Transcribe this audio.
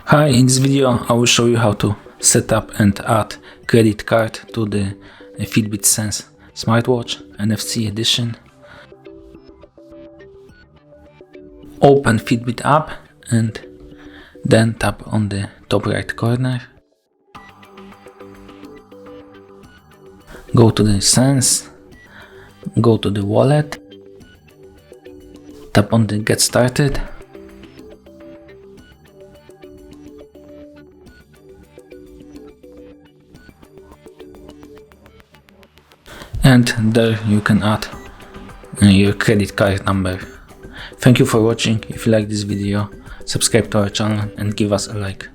Hi, in this video I will show you how to set up and add credit card to the FITBIT Sense smartwatch NFC edition. Open Fitbit app and then tap on the top right corner. Go to the Sense, go to the wallet, tap on the Get Started. And there you can add your credit card number. Thank you for watching. If you like this video, subscribe to our channel and give us a like.